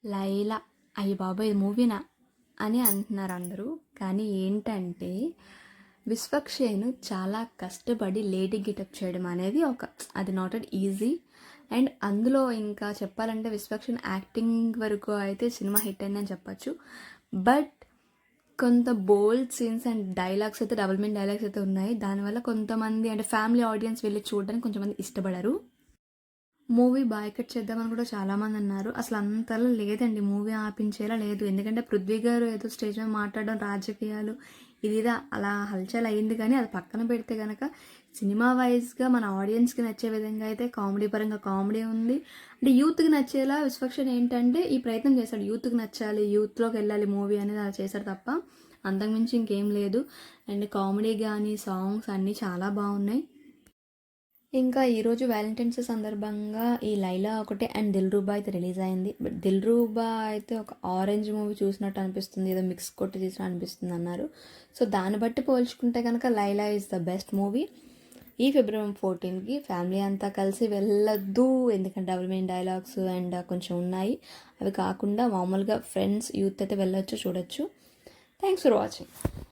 లైలా అయ్య బాబోయ్ ఇది మూవీనా అని అంటున్నారు అందరూ. కానీ ఏంటంటే విశ్వక్షేణ్ చాలా కష్టపడి లేడీ గెటప్ చేయడం అనేది అది నాట్ అట్ ఈజీ. అండ్ అందులో ఇంకా చెప్పాలంటే విశ్వక్షేణ్ యాక్టింగ్ వరకు అయితే సినిమా హిట్ అయిందని చెప్పచ్చు. బట్ కొంత బోల్డ్ సీన్స్ అండ్ డైలాగ్స్ అయితే డబుల్ మీన్ డైలాగ్స్ అయితే ఉన్నాయి. దానివల్ల కొంతమంది అంటే ఫ్యామిలీ ఆడియన్స్ వెళ్ళి చూడడానికి కొంతమంది ఇష్టపడరు. మూవీ బాయ్కట్ చేద్దామని కూడా చాలామంది అన్నారు. అసలు అంతలా లేదండి, మూవీ ఆపించేలా లేదు. ఎందుకంటే పృథ్వీ గారు ఏదో స్టేజ్ మీద మాట్లాడడం, రాజకీయాలు ఇదిదా అలా హల్చల్ అయింది. కానీ అది పక్కన పెడితే కనుక సినిమా వైజ్గా మన ఆడియన్స్కి నచ్చే విధంగా అయితే కామెడీ పరంగా కామెడీ ఉంది. అంటే యూత్కి నచ్చేలా విశ్వక్షేణ్ ఏంటంటే ఈ ప్రయత్నం చేశాడు, యూత్కి నచ్చాలి, యూత్లోకి వెళ్ళాలి మూవీ అనేది అలా చేశాడు తప్ప అంతకుమించి ఇంకేం లేదు. అండ్ కామెడీ కానీ సాంగ్స్ అన్నీ చాలా బాగున్నాయి. ఇంకా ఈరోజు వ్యాలంటైన్స్ సందర్భంగా ఈ లైలా ఒకటే అండ్ దిల్రూబా అయితే రిలీజ్ అయింది. బట్ దిల్రూబా అయితే ఒక ఆరెంజ్ మూవీ చూసినట్టు అనిపిస్తుంది, ఏదో మిక్స్ కొట్టి తీసినట్టు అనిపిస్తుంది అన్నారు. సో దాన్ని బట్టి పోల్చుకుంటే కనుక Laila is the best movie. ఈ ఫిబ్రవరి 14కి ఫ్యామిలీ అంతా కలిసి వెళ్ళొద్దు, ఎందుకంటే డబుల్ మీన్ డైలాగ్స్ అండ్ కొంచెం ఉన్నాయి. అవి కాకుండా మామూలుగా ఫ్రెండ్స్ యూత్ అయితే వెళ్ళొచ్చు, చూడొచ్చు. Thanks for watching.